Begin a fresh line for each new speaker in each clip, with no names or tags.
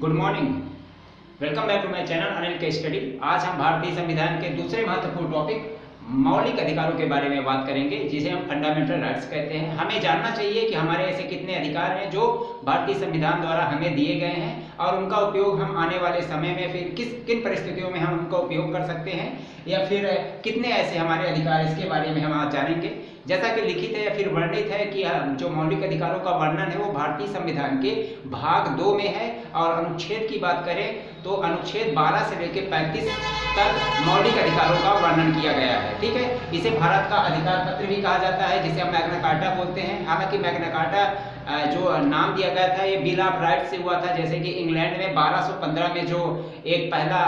Good morning, welcome back to my channel Anil के study. आज हम भारतीय संविधान के दूसरे महत्वपूर्ण टॉपिक मौलिक अधिकारों के बारे में बात करेंगे, जिसे हम फंडामेंटल राइट्स कहते हैं। हमें जानना चाहिए कि हमारे ऐसे कितने अधिकार हैं जो भारतीय संविधान द्वारा हमें दिए गए हैं और उनका उपयोग हम आने वाले समय में फिर किन परिस्थितियों में हम उनका उपयोग कर सकते हैं, या फिर कितने ऐसे हमारे अधिकार, इसके बारे में हम आज जानेंगे। जैसा कि लिखित है या फिर वर्णित है कि जो मौलिक अधिकारों का वर्णन है वो भारतीय संविधान के भाग 2 में है, और अनुच्छेद की बात करें तो अनुच्छेद 12 से लेकर 35 तक मौलिक अधिकारों का वर्णन किया गया है। ठीक है, इसे भारत का अधिकार पत्र भी कहा जाता है, जिसे हम मैग्ना कार्टा बोलते हैं। हालांकि मैग्ना कार्टा जो नाम दिया गया था ये बिल ऑफ राइट्स से हुआ था, जैसे कि इंग्लैंड में 1215 में जो एक पहला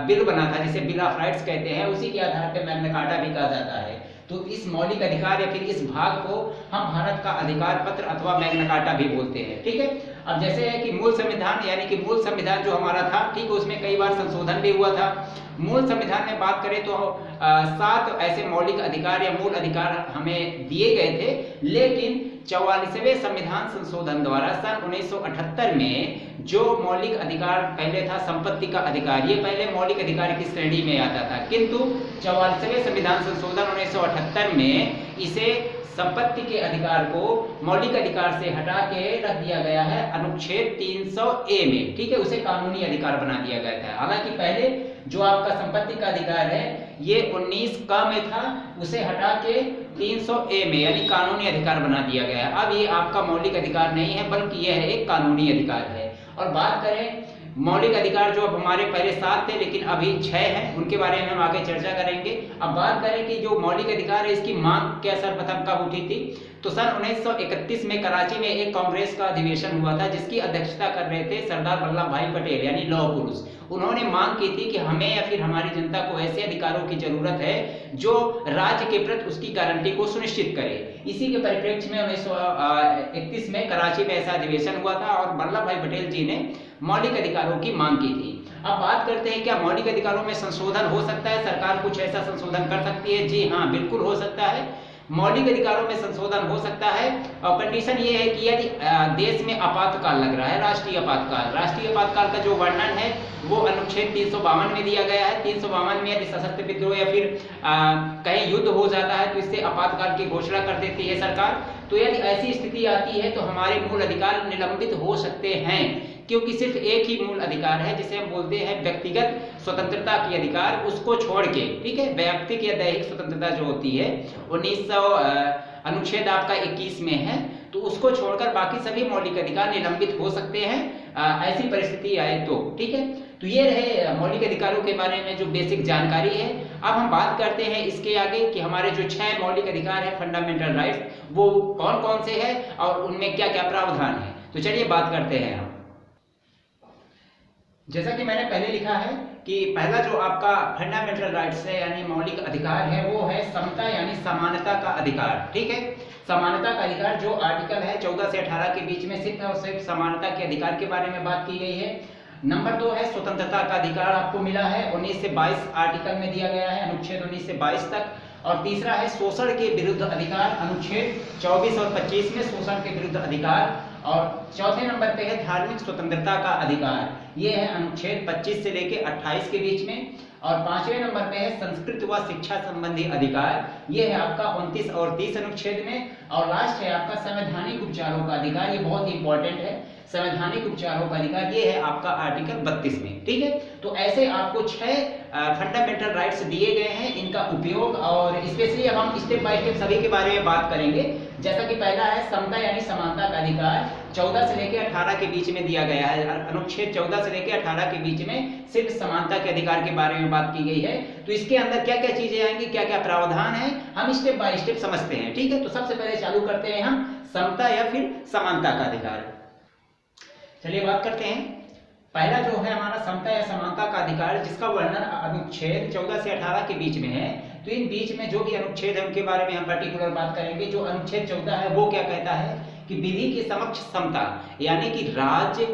बिल बना था जिसे बिल ऑफ राइट्स कहते हैं, उसी के आधार पर मैग्ना कार्टा भी कहा जाता है। तो इस मौलिक अधिकार या फिर इस भाग को हम भारत का अधिकार पत्र अथवा मैग्ना कार्टा भी बोलते हैं। ठीक है, अब जैसे है कि मूल संविधान यानी कि मूल संविधान जो हमारा था, ठीक है, उसमें कई बार संशोधन भी हुआ था। मूल संविधान में बात करें तो 7 ऐसे मौलिक अधिकार या मूल अधिकार हमें दिए गए थे, लेकिन 44वें संविधान संशोधन द्वारा सन 1978 में जो मौलिक अधिकार पहले था संपत्ति का अधिकार, ये पहले मौलिक अधिकार की श्रेणी में आता था, किंतु 44वें संविधान संशोधन 1978 में इसे संपत्ति के अधिकार को मौलिक अधिकार से हटा के रख दिया गया है अनुच्छेद 300A में। ठीक है, उसे कानूनी अधिकार बना दिया गया था। हालांकि पहले जो आपका संपत्ति का अधिकार है ये 19 में था, उसे हटा के 300A में यानी कानूनी अधिकार बना दिया गया है। अब ये आपका मौलिक अधिकार नहीं है, बल्कि यह एक कानूनी अधिकार है। और बात करें मौलिक अधिकार जो अब हमारे पहले 7 थे लेकिन अभी 6 हैं, उनके बारे में हम आगे चर्चा करेंगे। अब बात करें कि जो मौलिक अधिकार है इसकी मांग क्या सर्वप्रथम कब उठी थी, तो सन 1931 में कराची में एक कांग्रेस का अधिवेशन हुआ था, जिसकी अध्यक्षता कर रहे थे सरदार वल्लभ भाई पटेल यानी लौह पुरुष। उन्होंने मांग की थी कि हमें या फिर हमारी जनता को ऐसे अधिकारों की जरूरत है जो राज्य के प्रति उसकी गारंटी को सुनिश्चित करे। इसी के परिप्रेक्ष्य में 1931 में कराची में ऐसा अधिवेशन हुआ था और वल्लभ भाई पटेल जी ने मौलिक अधिकारों की मांग की थी। अब बात करते हैं क्या मौलिक अधिकारों में संशोधन हो सकता है, सरकार कुछ ऐसा संशोधन कर सकती है? जी हाँ, बिल्कुल हो सकता है। मौलिक अधिकारों में संशोधन हो सकता है, और कंडीशन ये है कि यदि देश में आपातकाल लग रहा है, राष्ट्रीय आपातकाल का जो वर्णन है वो अनुच्छेद 352 में दिया गया है। 352 में यदि सशस्त्र विद्रोह या फिर कहीं युद्ध हो जाता है तो इससे आपातकाल की घोषणा कर देती है सरकार। तो यदि ऐसी स्थिति आती है तो हमारे मूल अधिकार निलंबित हो सकते हैं, क्योंकि सिर्फ एक ही मूल अधिकार है जिसे हम बोलते हैं व्यक्तिगत स्वतंत्रता की अधिकार, उसको छोड़ के। ठीक है, व्यक्तिगत या दैहिक स्वतंत्रता जो होती है 1900 अनुच्छेद आपका 21 में है, तो उसको छोड़कर बाकी सभी मौलिक अधिकार निलंबित हो सकते हैं ऐसी परिस्थिति आए तो। ठीक है, तो ये रहे मौलिक अधिकारों के बारे में जो बेसिक जानकारी है। अब हम बात करते हैं इसके आगे कि हमारे जो 6 मौलिक अधिकार है फंडामेंटल राइट्स, वो कौन कौन से हैं और उनमें क्या क्या प्रावधान है। तो चलिए बात करते हैं हम। जैसा कि मैंने पहले लिखा है कि पहला जो आपका फंडामेंटल राइट्स है यानी मौलिक अधिकार है वो है समता यानी समानता का अधिकार। ठीक है, समानता का अधिकार जो आर्टिकल है 14 से 18 के बीच में सिर्फ और सिर्फ समानता के अधिकार के बारे में बात की गई है। नंबर 2 है स्वतंत्रता का अधिकार, आपको मिला है 19 से 22 आर्टिकल में दिया गया है, अनुच्छेद 19 से 22 तक। और तीसरा है शोषण के विरुद्ध अधिकार, अनुच्छेद 24 और 25 में शोषण के विरुद्ध अधिकार। और चौथे नंबर पे है धार्मिक स्वतंत्रता का अधिकार, ये है अनुच्छेद 25 से लेकर 28 के बीच में। और 5वें नंबर पे है संस्कृति व शिक्षा संबंधी अधिकार, ये है आपका 29 और 30 अनुच्छेद में। और लास्ट है आपका संवैधानिक उपचारों का अधिकार, ये बहुत ही इंपॉर्टेंट है, संवैधानिक उपचारों का अधिकार, ये है आपका आर्टिकल 32 में। ठीक है, तो ऐसे आपको 6 फंडामेंटल राइट्स दिए गए हैं, इनका उपयोग और स्पेशली अब हम स्टेप बाय स्टेप सभी के बारे में बात करेंगे। जैसा कि पहला है समता यानी समानता का अधिकार, 14 से लेकर 18 के बीच में दिया गया है। अनुच्छेद 14 से लेकर 18 के बीच में सिर्फ समानता के अधिकार के बारे में बात की गई है। तो इसके अंदर क्या क्या चीजें आएंगी, क्या क्या प्रावधान है, हम स्टेप बाय स्टेप समझते हैं। ठीक है, तो सबसे पहले चालू करते हैं हम समता या फिर समानता का अधिकार। चलिए बात करते हैं। पहला जो है हमारा समता या समानता का अधिकार, जिसका वर्णन अनुच्छेद 14 से 18 के बीच में है। तो इन बीच में जो भी अनुच्छेद है उनके बारे में हम पर्टिकुलर बात करेंगे। जो अनुच्छेद 14 है वो क्या कहता है कि विधि के समक्ष समता, यानी कि राज्य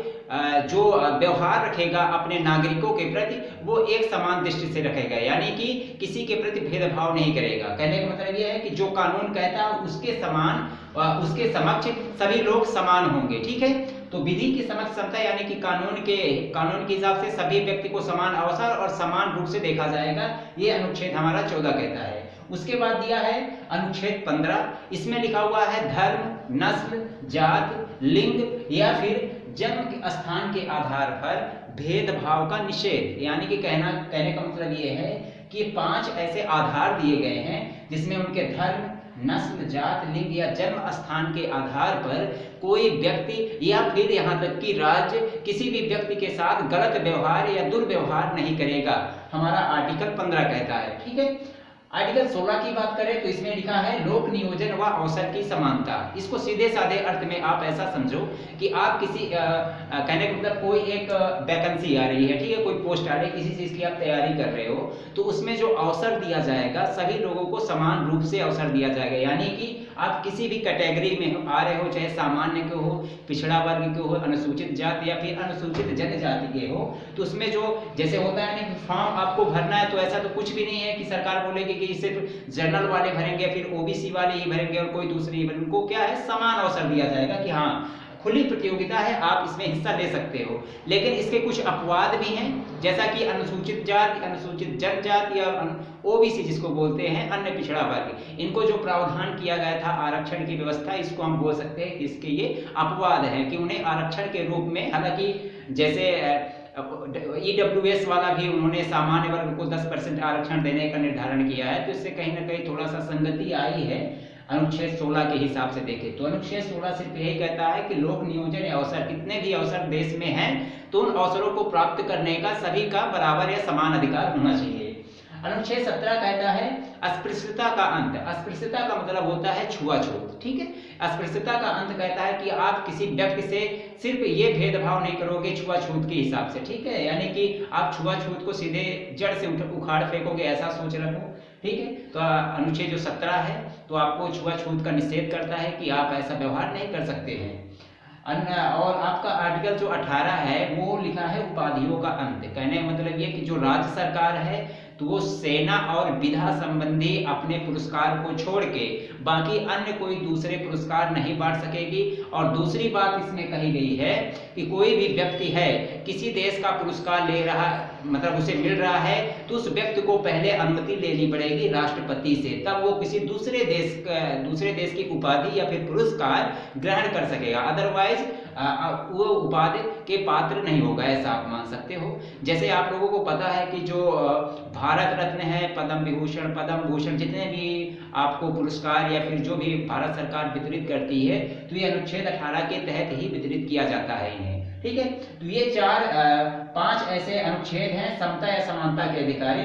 जो व्यवहार रखेगा अपने नागरिकों के प्रति वो एक समान दृष्टि से रखेगा, यानी कि किसी के प्रति भेदभाव नहीं करेगा। कहने का मतलब ये है कि जो कानून कहता है उसके समक्ष सभी लोग समान होंगे। ठीक है, तो विधि की समझ क्षमता यानी कि कानून के हिसाब से सभी व्यक्ति को समान अवसर और समान रूप से देखा जाएगा, ये अनुच्छेद हमारा 14 कहता है। उसके बाद दिया है अनुच्छेद 15, इसमें लिखा हुआ है धर्म, नस्ल, जात, लिंग या फिर जन्म स्थान के आधार पर भेदभाव का निषेध, यानी कि कहने का मतलब ये है कि 5 ऐसे आधार दिए गए हैं जिसमें उनके धर्म, नस्ल, जात, लिंग या जन्म स्थान के आधार पर कोई व्यक्ति या फिर यहाँ तक कि राज्य किसी भी व्यक्ति के साथ गलत व्यवहार या दुर्व्यवहार नहीं करेगा, हमारा आर्टिकल 15 कहता है। ठीक है, आर्टिकल 16 की बात करें तो इसमें लिखा है लोक नियोजन व अवसर की समानता। इसको सीधे साधे अर्थ में आप ऐसा समझो कि आप किसी कहने का मतलब कोई एक वैकेंसी आ रही है, ठीक है, कोई पोस्ट आ रही है, किसी चीज की आप तैयारी कर रहे हो, तो उसमें जो अवसर दिया जाएगा सभी लोगों को समान रूप से अवसर दिया जाएगा। यानी कि आप किसी भी कैटेगरी में आ रहे हो, चाहे सामान्य के हो, पिछड़ा वर्ग के हो, अनुसूचित जाति या फिर अनुसूचित जनजाति के हो, तो उसमें जो जैसे होता है ना फॉर्म आपको भरना है, तो ऐसा तो कुछ भी नहीं है कि सरकार बोलेगी कि सिर्फ जनरल वाले भरेंगे, फिर ओबीसी वाले ही भरेंगे और कोई दूसरे ही भरेंगे। उनको क्या है, समान अवसर दिया जाएगा कि हाँ खुली प्रतियोगिता है, आप इसमें हिस्सा ले सकते हो। लेकिन इसके कुछ अपवाद भी हैं, जैसा कि अनुसूचित जाति, अनुसूचित जनजाति या ओबीसी जिसको बोलते हैं अन्य पिछड़ा वर्ग, इनको जो प्रावधान किया गया था आरक्षण की व्यवस्था, इसको हम बोल सकते हैं इसके ये अपवाद है कि उन्हें आरक्षण के रूप में, हालांकि जैसे ईडब्ल्यूएस वाला भी उन्होंने सामान्य वर्ग को 10% आरक्षण देने का निर्धारण किया है, तो इससे कहीं ना कहीं थोड़ा सा संगति आई है अनुच्छेद 16 के हिसाब से देखें तो। अनुच्छेद 16 सिर्फ यही कहता है कि लोक नियोजन या अवसर, कितने भी अवसर देश में हैं तो उन अवसरों को प्राप्त करने का सभी का बराबर या समान अधिकार होना चाहिए। अनुच्छेद 17 कहता है अस्पृश्यता का अंत। अस्पृश्यता का मतलब होता है छुआछूत, ठीक है। अस्पृश्यता का अंत कहता है कि आप किसी व्यक्ति से सिर्फ ये भेदभाव नहीं करोगे छुआछूत के हिसाब से, ठीक है, यानी कि आप छुआछूत को सीधे जड़ से उखाड़ फेंकोगे, ऐसा सोच रखो, ठीक है। तो अनुच्छेद जो 17 है तो आपको छुआछूत का निषेध करता है कि आप ऐसा व्यवहार नहीं कर सकते हैं। और आपका आर्टिकल जो 18 है वो लिखा है उपाधियों का अंत। कहने का मतलब ये कि जो राज्य सरकार है तो वो सेना और विधा संबंधी अपने पुरस्कार को छोड़ के बाकी अन्य कोई दूसरे पुरस्कार नहीं बांट सकेगी। और दूसरी बात इसमें कही गई है कि कोई भी व्यक्ति है किसी देश का पुरस्कार ले रहा, मतलब उसे मिल रहा है, तो उस व्यक्ति को पहले अनुमति लेनी पड़ेगी राष्ट्रपति से, तब वो किसी दूसरे देश की उपाधि या फिर पुरस्कार ग्रहण कर सकेगा, अदरवाइज वो उपाधि के पात्र नहीं होगा, ऐसा आप मान सकते हो। जैसे आप लोगों को पता है कि जो भारत रत्न है, पद्म विभूषण, पद्म भूषण, जितने भी आपको पुरस्कार या फिर जो भी भारत सरकार वितरित करती है तो ये अनुच्छेद 18 के तहत ही वितरित किया जाता है इन्हें, ठीक है। तो ये 5 ऐसे अनुच्छेद हैं समता या समानता के अधिकारी।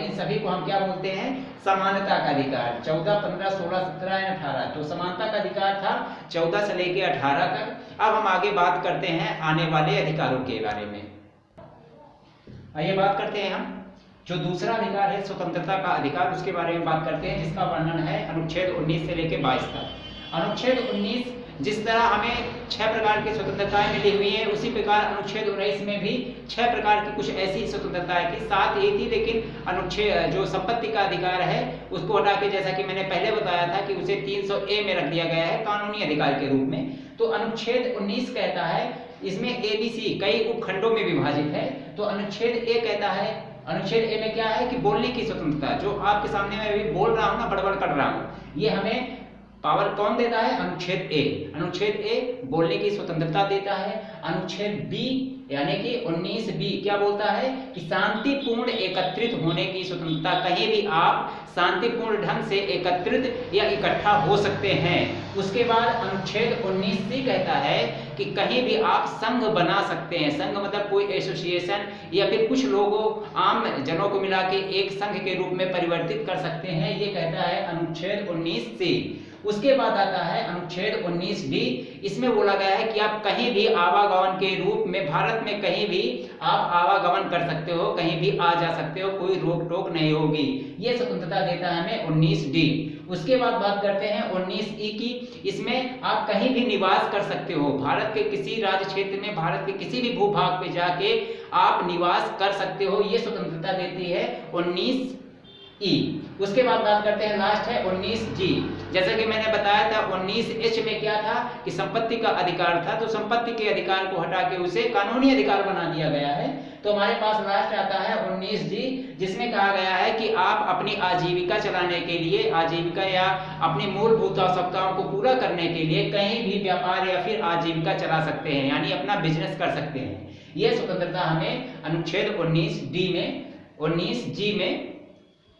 इन सभी को हम क्या बोलते हैं, समानता का अधिकार। 14, 15, 16, 17 या 18 तो समानता का अधिकार था 14 से लेके 18 तक। अब हम आगे बात करते हैं आने वाले अधिकारों के बारे में। आइए बात करते हैं हम जो दूसरा अधिकार है स्वतंत्रता का अधिकार, उसके बारे में बात करते हैं, जिसका वर्णन है अनुच्छेद 19 से लेके 22 तक। अनुच्छेद 19 जिस तरह हमें 6 प्रकार की स्वतंत्रताएं मिली हुई हैं, उसी प्रकार अनुच्छेद 19 में भी 6 प्रकार की कुछ ऐसी स्वतंत्रताएं थी, 7 ये थी, लेकिन अनुच्छेद जो संपत्ति का अधिकार है उसको हटा के, जैसा कि मैंने पहले बताया था कि उसे 300A में रख दिया गया है कानूनी अधिकार के रूप में। तो अनुच्छेद 19 कहता है, इसमें ABC कई उपखंडों में विभाजित है। तो अनुच्छेद A कहता है, अनुच्छेद A में क्या है कि बोलने की स्वतंत्रता, जो आपके सामने मैं अभी बोल रहा हूँ ना, बड़बड़ कर रहा हूँ, ये हमें पावर कौन देता है, अनुच्छेद A। अनुच्छेद A बोलने की स्वतंत्रता देता है। अनुच्छेद B यानी कि 19B क्या बोलता है कि शांतिपूर्ण एकत्रित होने की स्वतंत्रता, कहीं भी आप शांतिपूर्ण ढंग से एकत्रित या इकट्ठा हो सकते हैं। उसके बाद अनुच्छेद 19C कहता है कि कहीं भी आप संघ बना सकते हैं। संघ मतलब कोई एसोसिएशन या फिर कुछ लोगों आम जनों को मिला के एक संघ के रूप में परिवर्तित कर सकते हैं, ये कहता है अनुच्छेद 19C। उसके बाद आता है अनुच्छेद 19D। इसमें बोला गया है कि आप कहीं भी आवागमन के रूप में भारत में कहीं भी आप आवागमन कर सकते हो, कहीं भी आ जा सकते हो, कोई रोक टोक नहीं होगी, ये स्वतंत्रता देता है हमें 19D। उसके बाद बात करते हैं 19E की। इसमें आप कहीं भी निवास कर सकते हो, भारत के किसी राज्य क्षेत्र में, भारत के किसी भी भूभाग पे जाके आप निवास कर सकते हो, ये स्वतंत्रता देती है 19 ई। उसके बाद बात करते हैं, लास्ट है 19G। जैसा कि मैंने बताया था 19H में क्या था कि संपत्ति का अधिकार था, तो संपत्ति के अधिकार को हटा के उसे कानूनी अधिकार बना दिया गया है। तो हमारे पास लास्ट आता है 19G, जिसमें कहा गया है कि आप अपनी आजीविका चलाने के लिए, आजीविका या अपनी मूलभूत आवश्यकताओं को पूरा करने के लिए कहीं भी व्यापार या फिर आजीविका चला सकते हैं, यानी अपना बिजनेस कर सकते हैं। यह स्वतंत्रता हमें अनुच्छेद 19G में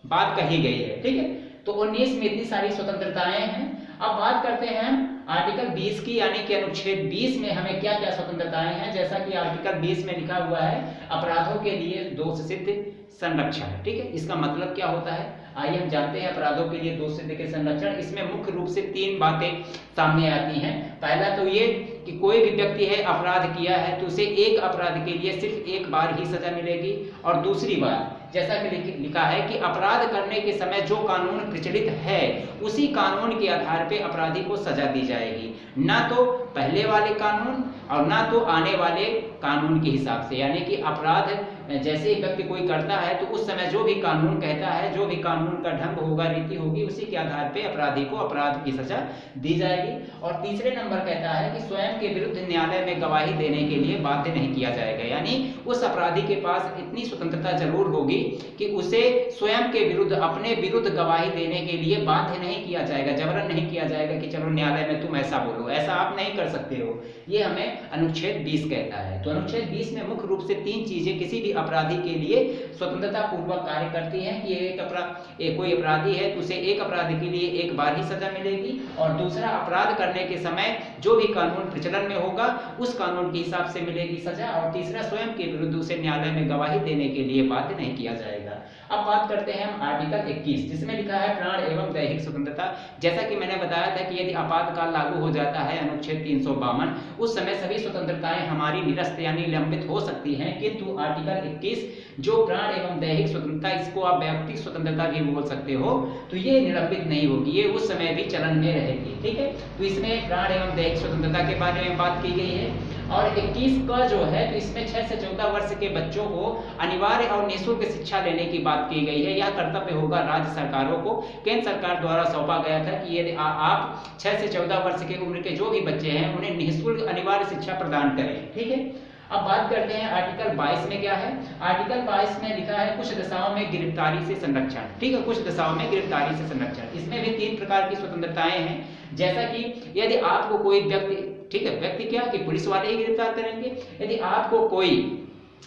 बात कही गई है, ठीक है। तो 19 में इतनी सारी स्वतंत्रताएं हैं। अब बात करते हैं आर्टिकल 20 की, यानी कि अनुच्छेद 20 में हमें क्या क्या स्वतंत्रताएं हैं। जैसा कि आर्टिकल 20 में लिखा हुआ है, अपराधों के लिए दोष सिद्ध संरक्षण, ठीक है। इसका मतलब क्या होता है, आइए हम जानते हैं। अपराधों के लिए दोष सिद्ध के संरक्षण, इसमें मुख्य रूप से 3 बातें सामने आती हैं। पहला तो ये कि कोई भी व्यक्ति है अपराध किया है तो उसे एक अपराध के लिए सिर्फ एक बार ही सजा मिलेगी। और दूसरी बात, जैसा कि लिखा है कि अपराध करने के समय जो कानून प्रचलित है उसी कानून के आधार पे अपराधी को सजा दी जाएगी, ना तो पहले वाले कानून और ना तो आने वाले कानून के हिसाब से। यानी कि अपराध जैसे ही व्यक्ति कोई करता है तो उस समय जो भी कानून कहता है, जो भी कानून का ढंग होगा, रीति होगी, उसी के आधार पे अपराधी को अपराध की सजा दी जाएगी। और तीसरे नंबर कहता है कि स्वयं के विरुद्ध न्यायालय में गवाही देने के लिए बाध्य नहीं किया जाएगा। यानी उस अपराधी के पास इतनी स्वतंत्रता जरूर होगी कि उसे स्वयं के विरुद्ध, अपने विरुद्ध गवाही देने के लिए बाध्य नहीं किया जाएगा, जबरन नहीं किया जाएगा कि चलो न्यायालय में तुम ऐसा बोलो, ऐसा आप नहीं कर सकते हो। ये हमें अनुच्छेद 20 कहता है। तो अनुच्छेद 20 में मुख्य रूप से 3 चीजें किसी भी अपराधी के लिए स्वतंत्रता पूर्वक कार्य करती हैं कि कोई अपराधी है तो उसे एक अपराध के लिए एक बार ही सजा मिलेगी, और दूसरा, अपराध करने के समय जो भी कानून प्रचलन में होगा उस कानून के हिसाब से मिलेगी सजा, और तीसरा, स्वयं के विरुद्ध उसे न्यायालय में गवाही देने के लिए बाध्य नहीं किया जाएगा। अब बात करते हैं हम आर्टिकल 21, जिसमें लिखा है प्राण एवं दैहिक स्वतंत्रता। जैसा कि मैंने बताया था कि यदि आपातकाल लागू हो जाता है अनुच्छेद 352, उस समय सभी स्वतंत्रताएं हमारी निरस्त यानी निलंबित हो सकती हैं, किंतु आर्टिकल 21 जो प्राण एवं दैहिक स्वतंत्रता, इसको आप व्यक्तिगत स्वतंत्रता भी बोल सकते हो, तो ये निलंबित नहीं होगी, ये उस समय भी चलन में रहेगी, ठीक है। तो इसमें प्राण एवं दैहिक स्वतंत्रता के बारे में बात की गई है। और 21 का जो है, तो इसमें 6 से 14 वर्ष के बच्चों को अनिवार्य और निःशुल्क शिक्षा लेने की बात की गई है। यह कर्तव्य होगा राज्य सरकारों को। केंद्र सरकार द्वारा सौंपा गया था कि यदि आप 6 से 14 वर्ष की उम्र के जो भी बच्चे हैं उन्हें निःशुल्क अनिवार्य शिक्षा प्रदान करें, ठीक है। अब बात करते हैं आर्टिकल 22 में क्या है। आर्टिकल 22 में लिखा है कुछ दशाओं में गिरफ्तारी से संरक्षण, ठीक है, कुछ दशाओं में गिरफ्तारी से संरक्षण। इसमें भी 3 प्रकार की स्वतंत्रताएं हैं। जैसा कि यदि आपको कोई व्यक्ति, ठीक है, व्यक्ति क्या कि पुलिस वाले ही गिरफ्तार करेंगे, यदि आपको कोई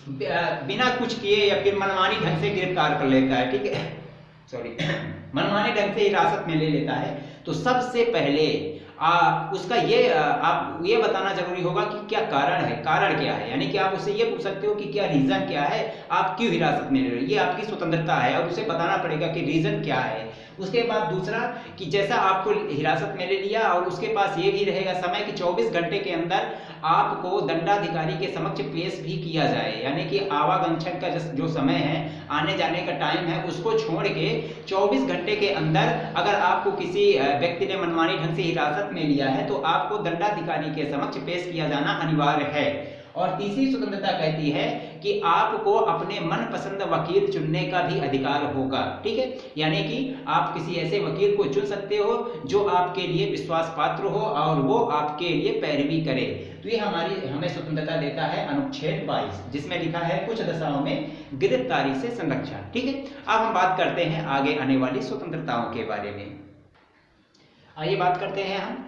बिना कुछ किए या फिर मनमानी ढंग से गिरफ्तार कर लेता है, ठीक है, सॉरी, मनमानी ढंग से हिरासत में ले लेता है, तो सबसे पहले उसका आप ये बताना जरूरी होगा कि क्या कारण है, कारण क्या है। यानी कि आप उससे ये पूछ सकते हो कि क्या रीजन क्या है, आप क्यों हिरासत में ले रहे हो, ये आपकी स्वतंत्रता है, और उसे बताना पड़ेगा कि रीजन क्या है। उसके बाद दूसरा कि जैसा आपको हिरासत में ले लिया, और उसके पास ये भी रहेगा समय कि 24 घंटे के अंदर आपको दंडाधिकारी के समक्ष पेश भी किया जाए। यानी कि आवागमन का जो समय है, आने जाने का टाइम है, उसको छोड़ के 24 घंटे के अंदर अगर आपको किसी व्यक्ति ने मनमानी ढंग से हिरासत में लिया है तो आपको दंडाधिकारी के समक्ष पेश किया जाना अनिवार्य है। और तीसरी स्वतंत्रता कहती है कि आपको अपने मनपसंद वकील चुनने का भी अधिकार होगा, ठीक है। यानी कि आप किसी ऐसे वकील को चुन सकते हो जो आपके लिए विश्वास पात्र हो और वो आपके लिए पैरवी करे। तो ये हमें स्वतंत्रता देता है अनुच्छेद 22, जिसमें लिखा है कुछ दशाओं में गिरफ्तारी से संरक्षण, ठीक है। अब हम बात करते हैं आगे आने वाली स्वतंत्रताओं के बारे में। आइए बात करते हैं हम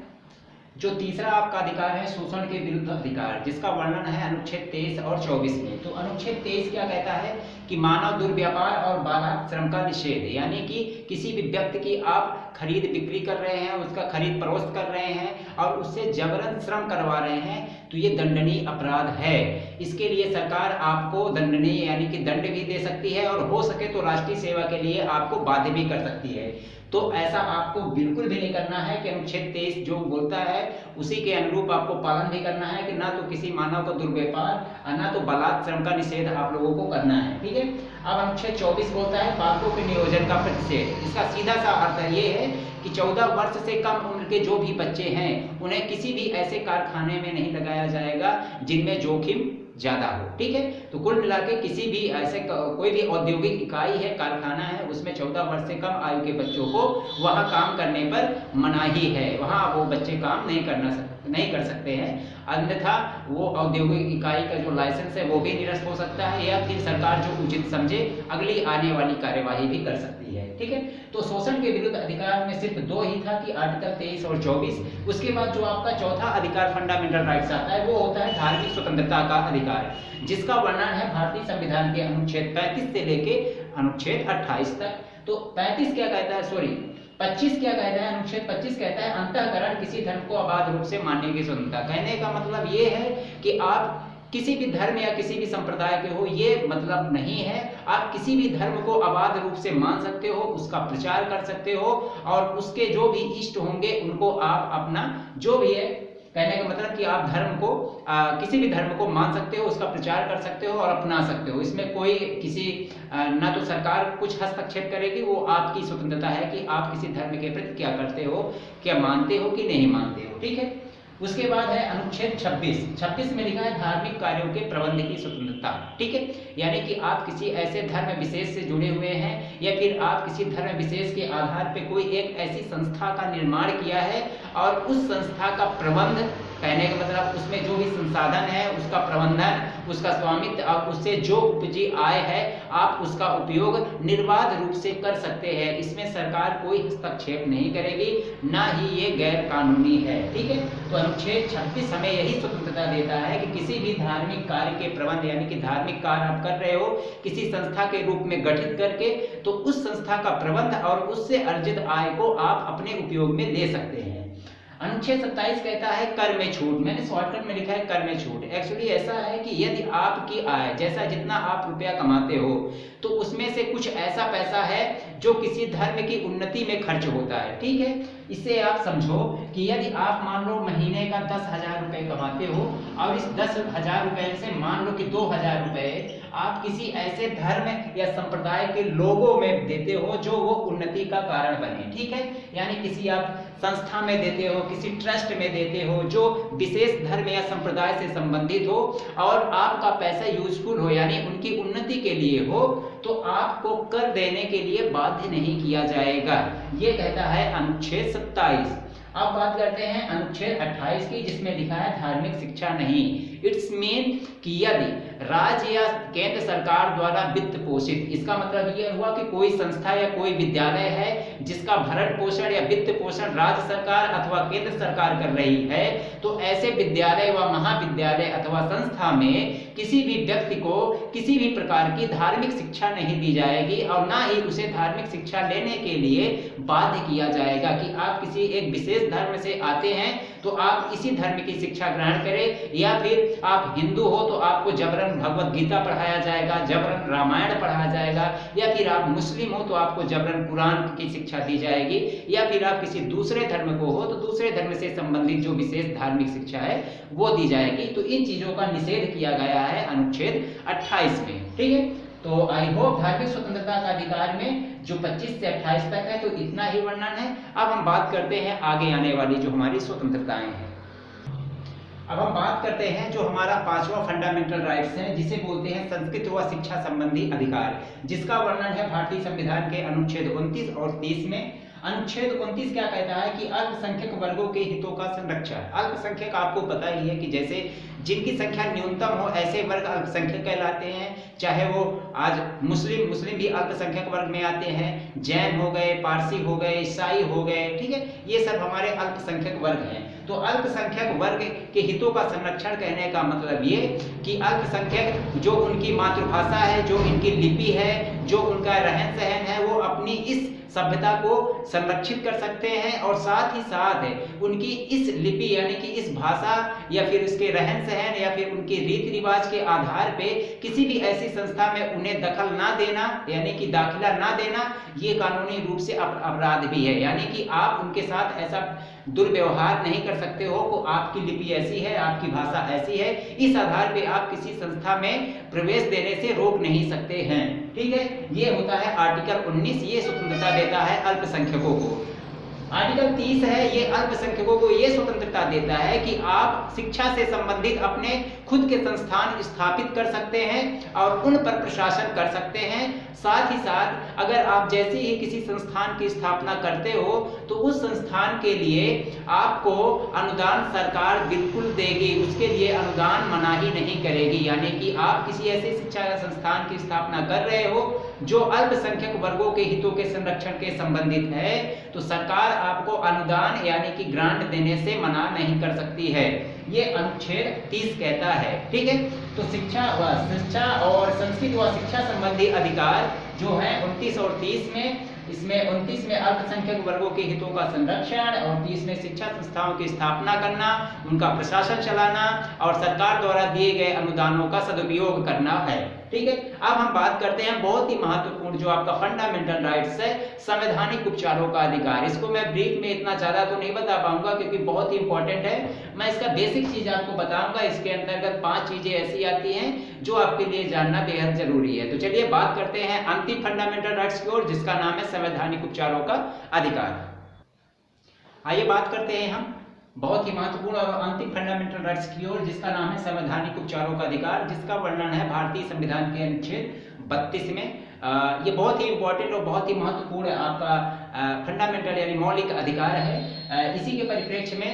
जो तीसरा आपका अधिकार है, शोषण के विरुद्ध अधिकार, जिसका वर्णन है अनुच्छेद 23 और 24 में। तो अनुच्छेद 23 क्या कहता है कि मानव दुर्व्यापार और बालात श्रम का निषेध। यानी कि किसी भी व्यक्ति की आप खरीद बिक्री कर रहे हैं, उसका खरीद फरोख्त कर रहे हैं और उससे जबरन श्रम करवा रहे हैं, तो ये दंडनीय अपराध है। इसके लिए सरकार आपको दंडनीय यानी कि दंड भी दे सकती है, और हो सके तो राष्ट्रीय सेवा के लिए आपको बाध्य भी कर सकती है। तो ऐसा आपको बिल्कुल भी नहीं करना है कि अनुच्छेद 23 जो बोलता है उसी के अनुरूप आपको पालन भी करना है कि ना तो किसी मानव का दुर्व्यापार ना तो बलात् श्रम का निषेध आप लोगों को करना है, ठीक है। अब अनुच्छेद 24 बोलता है बालकों के नियोजन का प्रतिषेध। इसका सीधा सा अर्थ ये है कि 14 वर्ष से कम उम्र के जो भी बच्चे हैं उन्हें किसी भी ऐसे कारखाने में नहीं लगाया जाएगा जिनमें जोखिम ज्यादा हो। ठीक है, तो कुल मिला के किसी भी ऐसे कोई भी औद्योगिक इकाई है, कारखाना है, उसमें 14 वर्ष से कम आयु के बच्चों को वहां काम करने पर मनाही है, वहां वो बच्चे काम नहीं कर सकते हैं। अन्यथा वो औद्योगिक इकाई का जो लाइसेंस है वो भी निरस्त हो सकता है, या फिर सरकार जो उचित समझे अगली आने वाली कार्यवाही भी कर सकती है। ठीक है, तो शोषण के विरुद्ध अधिकार में सिर्फ 2 ही था कि आर्टिकल 23 और 24। उसके बाद जो आपका चौथा अधिकार फंडामेंटल राइट्स आता है वो होता है धार्मिक स्वतंत्रता का अधिकार, जिसका वर्णन है भारतीय संविधान के अनुच्छेद 35 से लेके अनुच्छेद 28 तक। तो 35 क्या कहता है, सॉरी 25 क्या कहता है, अनुच्छेद 25 कहता है अंतःकरण किसी धर्म को अबाध रूप से मानने की स्वतंत्रता। कहने का मतलब ये है कि आप किसी भी धर्म या किसी भी संप्रदाय के हो, ये मतलब नहीं है। आप किसी भी धर्म को अबाध रूप से मान सकते हो, उसका प्रचार कर सकते हो, और उसके जो भी इष्ट होंगे उनको आप अपना जो भी है, कहने का मतलब कि आप धर्म को किसी भी धर्म को मान सकते हो, उसका प्रचार कर सकते हो और अपना सकते हो। इसमें कोई किसी ना तो सरकार कुछ हस्तक्षेप करेगी, वो आपकी स्वतंत्रता है कि आप किसी धर्म के प्रति क्या करते हो, क्या मानते हो कि नहीं मानते हो। ठीक है, उसके बाद है अनुच्छेद 26 में लिखा है धार्मिक कार्यों के प्रबंध की स्वतंत्रता। ठीक है, यानी कि आप किसी ऐसे धर्म विशेष से जुड़े हुए हैं, या फिर आप किसी धर्म विशेष के आधार पे कोई एक ऐसी संस्था का निर्माण किया है, और उस संस्था का प्रबंध, कहने का मतलब उसमें जो भी संसाधन है उसका प्रबंधन, उसका स्वामित्व और उससे जो उपजी आय है आप उसका उपयोग निर्बाध रूप से कर सकते हैं। इसमें सरकार कोई हस्तक्षेप नहीं करेगी, ना ही ये गैर कानूनी है। ठीक है, तो अनुच्छेद 26 हमें यही स्वतंत्रता देता है कि किसी भी धार्मिक कार्य के प्रबंध, यानी कि धार्मिक कार्य आप कर रहे हो किसी संस्था के रूप में गठित करके, तो उस संस्था का प्रबंध और उससे अर्जित आय को आप अपने उपयोग में ले सकते हैं। अनुच्छेद 27 कहता है कर में छूट। मैंने शॉर्टकट में लिखा है कर में छूट। एक्चुअली ऐसा है कि यदि आपकी आय, जैसा जितना आप रुपया कमाते हो, तो उसमें से कुछ ऐसा पैसा है जो किसी धर्म की उन्नति में खर्च होता है। ठीक है, इससे आप समझो कि यदि आप मान लो महीने का 10,000 रुपए कमाते हो, और इस 10,000 रुपए से मान लो कि 2,000 रुपए आप किसी ऐसे धर्म या संप्रदाय के लोगों में देते हो जो वो उन्नति का कारण बने। ठीक है, यानी किसी आप संस्था में देते हो, किसी ट्रस्ट में देते हो जो विशेष धर्म या संप्रदाय से संबंधित हो, और आपका पैसा यूजफुल हो, यानी उनकी उन्नति के लिए हो, तो आपको कर देने के लिए बाध्य नहीं किया जाएगा। ये कहता है अनुच्छेद 27। अब बात करते हैं अनुच्छेद 28 की, जिसमें लिखा है धार्मिक शिक्षा नहीं। इट्स मीन कि यदि राज्य या केंद्र सरकार द्वारा वित्त पोषित, इसका मतलब यह हुआ कि कोई संस्था या कोई विद्यालय है जिसका भरण पोषण या वित्त पोषण राज्य सरकार अथवा केंद्र सरकार कर रही है, तो ऐसे विद्यालय व महाविद्यालय अथवा संस्था में किसी भी व्यक्ति को किसी भी प्रकार की धार्मिक शिक्षा नहीं दी जाएगी, और ना ही उसे धार्मिक शिक्षा लेने के लिए बाध्य किया जाएगा कि आप किसी एक विशेष धर्म से आते हैं तो आप इसी धर्म की शिक्षा ग्रहण करें, या फिर आप हिंदू हो तो आपको जबरन भगवत गीता पढ़ाया जाएगा, जबरन रामायण पढ़ाया जाएगा, या फिर आप मुस्लिम हो तो आपको जबरन कुरान की शिक्षा दी जाएगी, या फिर आप किसी दूसरे धर्म को हो तो दूसरे धर्म से संबंधित जो विशेष धार्मिक शिक्षा है वो दी जाएगी। तो इन चीजों का निषेध किया गया है अनुच्छेद 28 में। ठीक है, तो आई होप धार्मिक स्वतंत्रता का अधिकार में जो 25 से 28 तक है, तो इतना ही वर्णन है। अब हम बात करते हैं आगे आने वाली जो हमारी स्वतंत्रताएं हैं। अब हम बात करते हैं जो हमारा 5वां फंडामेंटल राइट्स है, जिसे बोलते हैं संस्कृति व शिक्षा संबंधी अधिकार, जिसका वर्णन है भारतीय संविधान के अनुच्छेद 29 और 30 में। अनुच्छेद 29 क्या कहता है कि अल्पसंख्यक वर्गों के हितों का संरक्षण। अल्पसंख्यक आपको पता ही है कि जैसे जिनकी संख्या न्यूनतम हो ऐसे वर्ग अल्पसंख्यक कहलाते हैं, चाहे वो आज मुस्लिम भी अल्पसंख्यक वर्ग में आते हैं, जैन हो गए, पारसी हो गए, ईसाई हो गए। ठीक है, ये सब हमारे अल्पसंख्यक वर्ग हैं। तो अल्पसंख्यक वर्ग के हितों का संरक्षण कहने का मतलब ये कि अल्पसंख्यक जो उनकी मातृभाषा है, जो इनकी लिपि है, जो उनका रहन सहन है, वो अपनी इस सभ्यता को संरक्षित कर सकते हैं, और साथ ही साथ उनकी इस लिपि यानी कि इस भाषा या फिर उसके रहन सहन या फिर उनके रीति रिवाज के आधार पे किसी भी ऐसी संस्था में उन्हें दखल ना देना, यानी कि दाखिला ना देना, ये कानूनी रूप से अपराध भी है। यानी कि आप उनके साथ ऐसा दुर्व्यवहार नहीं कर सकते हो को आपकी लिपि ऐसी है, आपकी भाषा ऐसी है, इस आधार पे आप किसी संस्था में प्रवेश देने से रोक नहीं सकते हैं। ठीक है, ये होता है आर्टिकल 19, ये स्वतंत्रता देता है अल्पसंख्यकों को। आर्टिकल 30 है, ये अल्पसंख्यकों को ये स्वतंत्रता देता है कि आप शिक्षा से संबंधित अपने खुद के संस्थान स्थापित कर सकते हैं और उन पर प्रशासन कर सकते हैं। साथ ही साथ अगर आप जैसे ही किसी संस्थान की स्थापना करते हो तो उस संस्थान के लिए आपको अनुदान सरकार बिल्कुल देगी, उसके लिए अनुदान मनाही नहीं करेगी। यानी कि आप किसी ऐसे शिक्षा संस्थान की स्थापना कर रहे हो जो अल्पसंख्यक वर्गों के हितों के संरक्षण के संबंधित है, तो सरकार आपको अनुदान यानी कि ग्रांट देने से मना नहीं कर सकती है, ये अनुच्छेद 30 कहता है। ठीक है, तो शिक्षा और संस्कृति व शिक्षा संबंधी अधिकार जो है 29 और 30 में, इसमें 29 में अल्पसंख्यक वर्गों के हितों का संरक्षण और 30 में शिक्षा संस्थाओं की स्थापना करना, उनका प्रशासन चलाना और सरकार द्वारा दिए गए अनुदानों का सदुपयोग करना है। ठीक है, अब हम बात करते हैं बहुत ही महत्वपूर्ण जो आपका फंडामेंटल राइट्स है, संवैधानिक उपचारों का अधिकार। इसको मैं ब्रीफ में इतना ज्यादा तो नहीं बता पाऊंगा क्योंकि बहुत ही इंपॉर्टेंट है, मैं इसका बेसिक चीज आपको बताऊंगा। इसके अंतर्गत 5 चीजें ऐसी आती हैं जो आपके लिए जानना बेहद जरूरी है। तो चलिए बात करते हैं अंतिम फंडामेंटल राइट्स की ओर, जिसका नाम है संवैधानिक उपचारों का अधिकार। आइए बात करते हैं हम बहुत ही महत्वपूर्ण और अंतिम फंडामेंटल राइट्स की ओर, जिसका नाम है संवैधानिक उपचारों का अधिकार, जिसका वर्णन है भारतीय संविधान के अनुच्छेद 32 में। ये बहुत ही इंपॉर्टेंट और बहुत ही महत्वपूर्ण आपका फंडामेंटल यानी मौलिक अधिकार है। इसी के परिप्रेक्ष्य में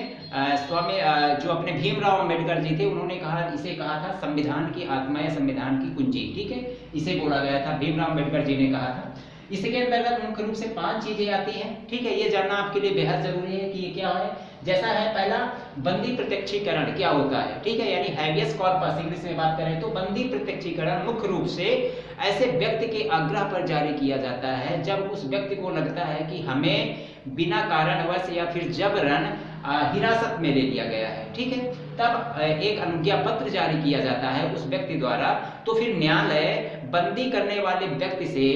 स्वामी जो अपने भीमराव अंबेडकर जी थे, उन्होंने इसे कहा था संविधान की आत्मा या संविधान की कुंजी। ठीक है, इसे बोला गया था, भीमराव अंबेडकर जी ने कहा था। इसके अंतर्गत मुख्य रूप से 5 चीजें आती हैं। ठीक है, ये जानना आपके लिए बेहद जरूरी है कि ये क्या है। जैसा है पहला, बंदी प्रत्यक्षीकरण क्या होता है। ठीक है, यानी हैबियस कॉर्पस इंग्लिश में बात करें तो बंदी प्रत्यक्षीकरण मुख्य रूप से ऐसे व्यक्ति के आग्रह पर जारी किया जाता है जब उस व्यक्ति को लगता है कि हमें बिना कारणवश या फिर जबरन हिरासत में ले लिया गया है। ठीक है, तब एक अनुज्ञा पत्र जारी किया जाता है उस व्यक्ति द्वारा। तो फिर न्यायालय बंदी करने वाले व्यक्ति से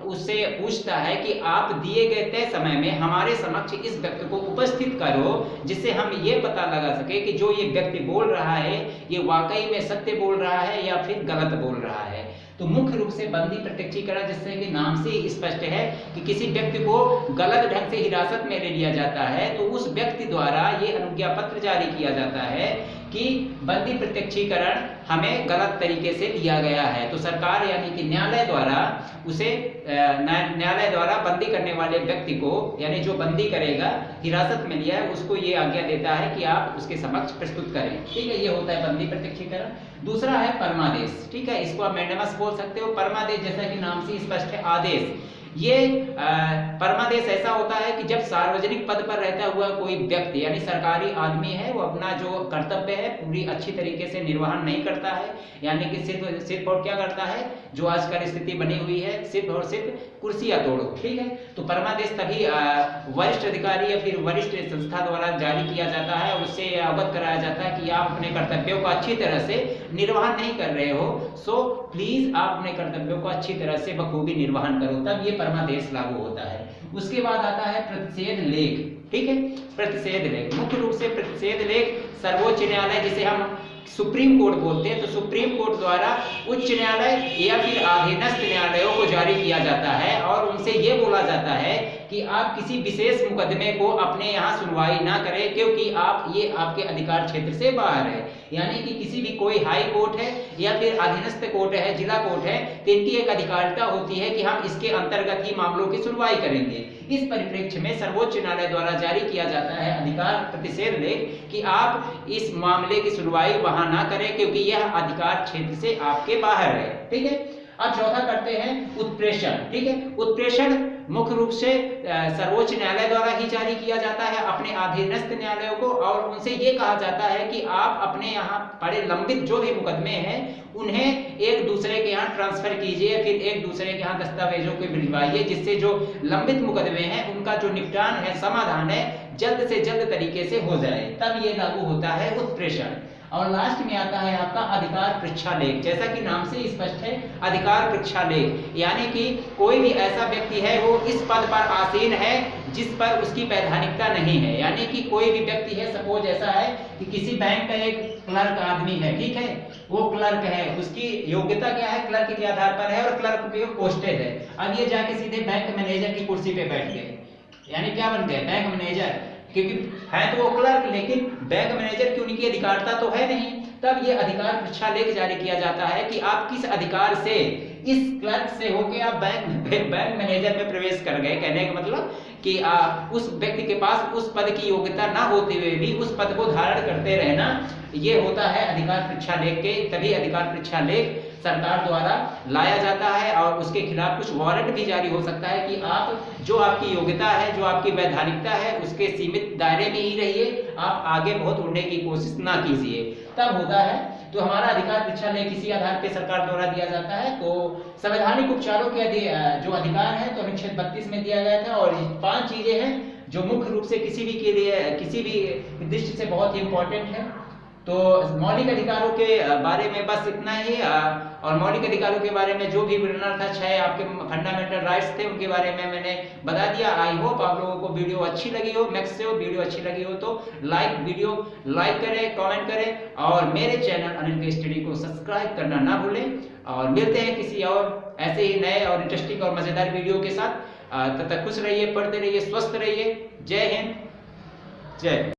उससे पूछता है कि आप दिए गए तय समय में हमारे समक्ष इस व्यक्ति को उपस्थित करो, जिससे हम ये पता लगा सके कि जो ये व्यक्ति बोल रहा है ये वाकई में सत्य बोल रहा है या फिर गलत बोल रहा है। तो मुख्य रूप से बंदी प्रत्यक्षीकरण, जिससे कि नाम से ही स्पष्ट है कि किसी व्यक्ति को गलत ढंग से हिरासत में ले लिया जाता है, तो उस व्यक्ति द्वारा ये अनुज्ञा पत्र जारी किया जाता है कि बंदी प्रत्यक्षीकरण हमें गलत तरीके से लिया गया है। तो सरकार यानी कि न्यायालय द्वारा बंदी करने वाले व्यक्ति को, यानी जो बंदी करेगा, हिरासत में लिया है, उसको ये आज्ञा देता है कि आप उसके समक्ष प्रस्तुत करें। ठीक है, ये होता है बंदी प्रत्यक्षीकरण। दूसरा है परमादेश। ठीक है, इसको आप मैंडेमस बोल सकते हो। परमादेश जैसा कि नाम से स्पष्ट है, आदेश। ये परमादेश ऐसा होता है कि जब सार्वजनिक पद पर रहता हुआ कोई व्यक्ति यानी सरकारी आदमी है, वो अपना जो कर्तव्य है पूरी अच्छी तरीके से निर्वहन नहीं करता है, यानी कि सिर्फ और क्या करता है, जो आजकल स्थिति बनी हुई है, सिर्फ और सिर्फ कुर्सियां तोड़ो। ठीक है, तो परमादेश तभी वरिष्ठ अधिकारी या फिर वरिष्ठ संस्था द्वारा जारी किया जाता है और उससे अवगत कराया जाता है कि आप अपने कर्तव्यों को अच्छी तरह से निर्वहन नहीं कर रहे हो, सो प्लीज आप अपने कर्तव्यों को अच्छी तरह से बखूबी निर्वहन करो, तब ये परमादेश लागू होता है। उसके बाद आता है प्रतिषेध लेख। ठीक है, प्रतिषेध लेख मुख्य रूप से प्रतिषेध लेख सर्वोच्च न्यायालय, जिसे हम सुप्रीम कोर्ट बोलते हैं, तो सुप्रीम कोर्ट द्वारा उच्च न्यायालय या फिर अधीनस्थ न्यायालयों को जारी किया जाता है और उनसे ये बोला जाता है कि आप किसी विशेष मुकदमे को अपने यहाँ सुनवाई ना करें, क्योंकि ये आपके अधिकार क्षेत्र से बाहर है। यानी कि किसी भी कोई हाई कोर्ट है या फिर अधीनस्थ कोर्ट है, जिला कोर्ट है, तो इनकी एक अधिकारिता होती है कि हम इसके अंतर्गत ही मामलों की सुनवाई करेंगे। इस परिप्रेक्ष्य में सर्वोच्च न्यायालय द्वारा जारी किया जाता है अधिकार प्रतिषेध लेख कि आप इस मामले की सुनवाई वहां ना करें, क्योंकि यह अधिकार क्षेत्र से आपके बाहर है। ठीक है, अब चौथा करते हैं उत्प्रेषण। ठीक है, उत्प्रेषण मुख्य रूप से सर्वोच्च न्यायालय द्वारा ही जारी किया जाता है अपने अधीनस्थ न्यायालयों को, और उनसे ये कहा जाता है कि आप अपने यहाँ पड़े लंबित जो भी मुकदमे हैं उन्हें एक दूसरे के यहाँ ट्रांसफर कीजिए, फिर एक दूसरे के यहाँ दस्तावेजों को भिजवाइए, जिससे जो लंबित मुकदमे हैं उनका जो निपटान है, समाधान है, जल्द से जल्द तरीके से हो जाए, तब ये लागू होता है उत्प्रेषण। और लास्ट में आता है आपका अधिकार परीक्षा लेख। जैसा कि नाम से स्पष्ट है, अधिकार परीक्षा लेख, यानी कि कोई भी ऐसा व्यक्ति है वो इस पद पर आसीन है जिस पर उसकी वैधानिकता नहीं है। यानी कि कोई भी व्यक्ति है, सपोज ऐसा है कि किसी बैंक का एक क्लर्क आदमी है, ठीक है, वो क्लर्क है, उसकी योग्यता क्या है, क्लर्क के आधार पर है और क्लर्क पे पोस्टेड है। अब ये जाके सीधे बैंक मैनेजर की कुर्सी पे बैठ गए, यानी क्या बन गए? Bank manager. क्योंकि है तो वो क्लर्क, लेकिन बैंक मैनेजर की उनकी अधिकारता तो है नहीं। तब ये अधिकार परीक्षा लेख जारी किया जाता है कि आप किस अधिकार से इस क्लर्क से होके आप बैंक मैनेजर में प्रवेश कर गए। कहने का मतलब कि उस व्यक्ति के पास उस पद की योग्यता ना होते हुए भी उस पद को धारण करते रहना, ये होता है अधिकार परीक्षा लेख के। तभी अधिकार परीक्षा लेख सरकार द्वारा लाया जाता है और उसके खिलाफ कुछ वारंट भी जारी हो सकता है कि आप जो आपकी योग्यता है, जो आपकी वैधानिकता है, उसके सीमित दायरे में ही रहिए, आप आगे बहुत उड़ने की कोशिश ना कीजिए। तब होता है। तो हमारा अधिकार परीक्षा लेख किसी आधार पे सरकार द्वारा दिया जाता है। तो संवैधानिक उपचारों के जो अधिकार है तो अनुच्छेद 32 में दिया गया था। और 5 चीजें हैं जो मुख्य रूप से किसी भी के लिए, किसी भी दृष्टि से बहुत ही इंपॉर्टेंट है। तो मौलिक अधिकारों के बारे में बस इतना ही। और मौलिक अधिकारों के बारे में जो भी वर्णन था, 6 आपके फंडामेंटल राइट्स थे, उनके बारे में मैंने बता दिया। आई होप आप लोगों को वीडियो अच्छी लगी हो। मैक्स से वीडियो अच्छी लगी हो तो वीडियो लाइक करें, कमेंट करें और मेरे चैनल अनिल के स्टडी को सब्सक्राइब करना ना भूलें। और मिलते हैं किसी और ऐसे ही नए और इंटरेस्टिंग और मजेदार वीडियो के साथ। तब तक खुश रहिए, पढ़ते रहिए, स्वस्थ रहिए। जय हिंद, जय।